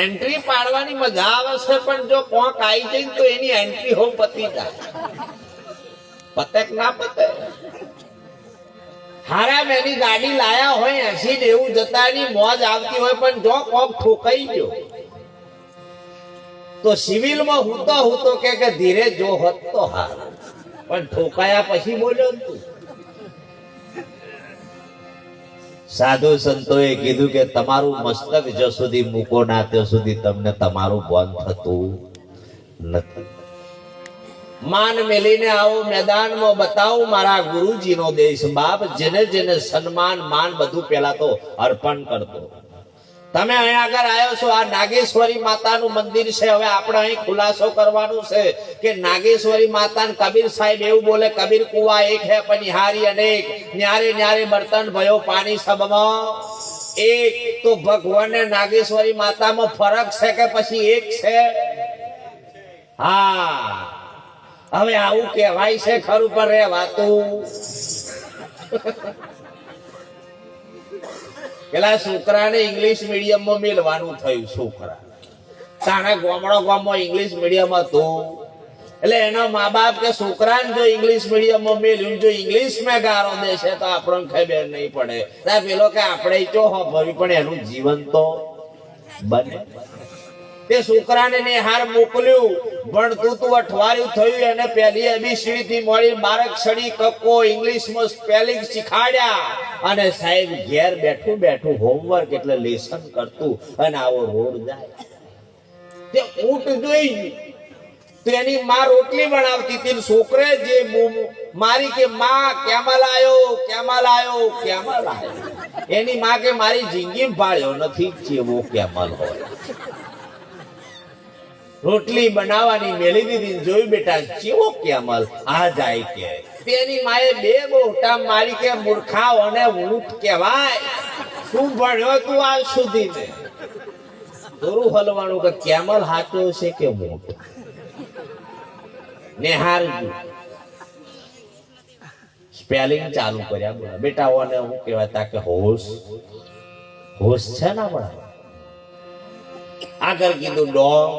Entry પાડવાની મજા આવે છે, પણ જો કોક આવી જાય તો એની એન્ટ્રી હો પતી જાય. પતે કે ના પતે. હારા મેની ગાડી લાયા હોય 80-90 જતાની મોજ આવતી હોય, પણ જો કોક ઠોકાઈ ગયો તો સિવિલમાં હું તો કે ધીરે જો હોત તો હાર, પણ ઠોકાયા પછી બોલ્યો તું. સાધુ સંતોએ કીધું કે તમારું મસ્તક જો સુધી મૂકો ના ત્યાં સુધી તમને તમારું ભાન થતું નથી. માન મેલીને આવો મેદાનમાં બતાવું મારા ગુરુજીનો દેશ બાપ, જેને જેને સન્માન માન બધું પેલા તો અર્પણ કરતો. તમે અહીંયા આગળ આવ્યો છો, આ નાગેશ્વરી માતાનું મંદિર છે. હવે આપણે અહીં ખુલાસો કરવાનું છે કે નાગેશ્વરી માતા કબીર સાહેબ એવું બોલે, કબીર કુવા એક હે પનિહારી અનેક, ન્યારે ન્યારે બર્તન ભયો પાણી સબમાં એક. તો ભગવાન ને નાગેશ્વરી માતામાં ફરક છે કે પછી એક છે? હા, હવે આવું કહેવાય છે ખરું પર રહેવાતું. પેલા છોકરાને ઇંગ્લિશ મીડિયમમાં મેલવાનું થયું. છોકરા તાણે ગામમાં ઇંગ્લિશ મીડિયમ હતું, એટલે એના મા બાપ કે છોકરાને જો ઇંગ્લિશ મીડિયમમાં મેલ્યું, જો ઇંગ્લિશ માં ગારો દેશે તો આપણને ખબર નહીં પડે. પેલો કે આપણે ચો ભવી, પણ એનું જીવન તો બને. તે છોકરાને નિહાર મોકલ્યું, ભણતું તું અઠવાડિયું થયું, એને પહેલી ABCD થી મળી 12 અક્ષરી કક્કો ઇંગ્લિશમાં સ્પેલિંગ શીખાડ્યા, અને સાહેબ ઘેર બેઠું બેઠું હોમવર્ક એટલે લેસન કરતું, અને આવો રોડ જાય. તે ઊંટ જોઈ તો એની માં રોટલી બનાવતી હતી, છોકરે જે મારી કે માં કેમલ આયો કેમલ આયો કેમલ આયો. એની માં કે મારી જિંદગી ભાળ્યો નથી જેવો કેમલ હોય. રોટલી બનાવવાની મેલી દીધી, જોયું બેટા ચેવો કેમલ આ જાય કે. તેની માએ બે બોટા મારી કે મૂર્ખાઓ અને ઊંટ કહેવાય. શું ભણ્યો તું આજ સુધી ને? થોડું હલવાનું કે કેમલ હાચો છે કે ઊંટ? નિહાર સ્પેલિંગ ચાલુ કર્યા. બોલા બેટા ઓને હું કહેવાતા કે હોશ હોશ છે ને આપણા. આગળ કીધું ડોગ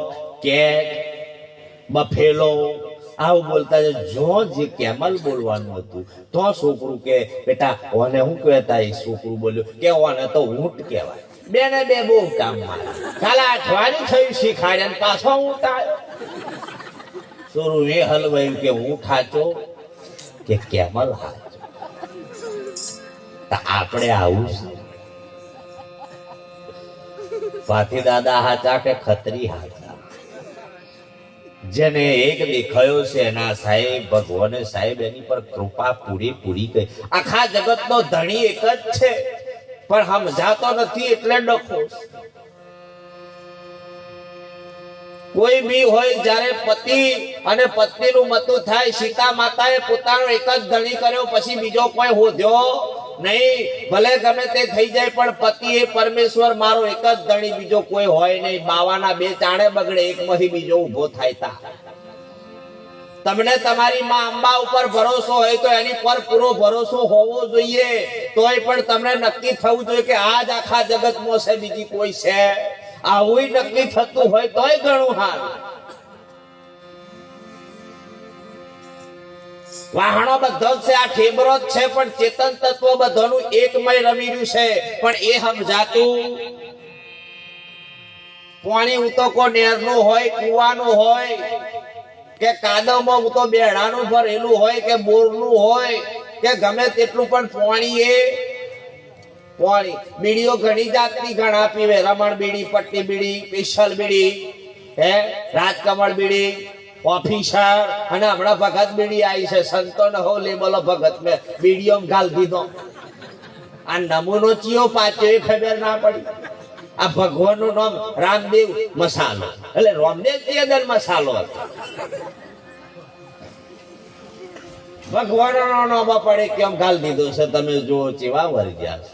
કેટ બફેલો આવું બોલતા. જો જે કેમલ બોલવાનું હતું તો છોકરું કે બેટા ઓને હું કહેતા, એ છોકરું બોલ્યું કે ઓને તો ઊંટ કહેવાય. બેને બે બહુ કામ મારે. કાલે અઠવાડિયું થયું શીખાડ્યા, પાછો ઊંટ આવ્યો. છોરું એ હલવાયું કે ઊંટ હાચો કે કેમલ હાચો? આપણે આવું છે? પાથી દાદા હાચા કે ખત્રી હાચા? જેને એક દેખાયો છે એના સાહેબ ભગવાને સાહેબ એની પર કૃપા પૂરી કરી. આખા જગતનો ધણી એક જ છે, પણ સમજાતો નથી એટલે ડખો. કોઈ બી હોય, જ્યારે પતિ અને પત્નીનું મતું થાય, સીતા માતાએ પોતાનો એક જ ધણી કર્યો, પછી બીજો કોઈ હોદ્યો નહીં. ભલે ગમે તે થઈ જાય, પણ પતિ એ પરમેશ્વર મારો એક જ ધણી, બીજો કોઈ હોય નહીં. બાવાના બે ચાણે બગડે, એકમાંથી બીજો ઉભો થાય. તા તમને તમારી માં અંબા ઉપર ભરોસો હોય તો એની પર પૂરો ભરોસો હોવો જોઈએ. તોય પણ તમને નક્કી થવું જોઈએ કે આજ આખા જગતમાં છે, બીજી કોઈ છે? આવું નક્કી થતું હોય તોય ઘણું સારું. વાહણો બધો છે, આ ઠેબરો જ છે, પણ ચેતન તત્વ બધાનું એકમય રમી રહ્યું છે. પણ એ સમજાતું પાણી ઉતકો નેરનું હોય, કુવાનું હોય કે કાદવમાં ઉતો બેડાનું ભરેલું હોય કે બોરનું હોય કે ગમે તેટલું, પણ પાણી એ પાણી. બીડીઓ ઘણી જાતની ઘણા પીવે. રમણ બીડી, પટ્ટી બીડી, સ્પેશિયલ બીડી, રાજકમળ બીડી, ઓફિસર, અને હમણાં ભગત બીડી આવી છે. સંતો ન હો લેબલો ભગત મેં બીડીઓ ગાલ દીધો. આ નમૂનો ચિયો પાછો એ ખબર ના પડી. આ ભગવાન નું નામ રામદેવ મસાલો, એટલે રામદેવ અંદર મસાલો હતો. ભગવાન નો નામ પડે કેમ ગાલ દીધો છે? તમે જો ચેવા વરી ગયા છે.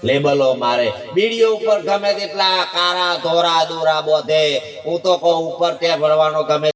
લેબલો મારે બીડીઓ ઉપર ગમે તેટલા કારા ધોરા દોરા બોધે. હું તો કહું ઉપર ત્યાં ભરવાનો ગમે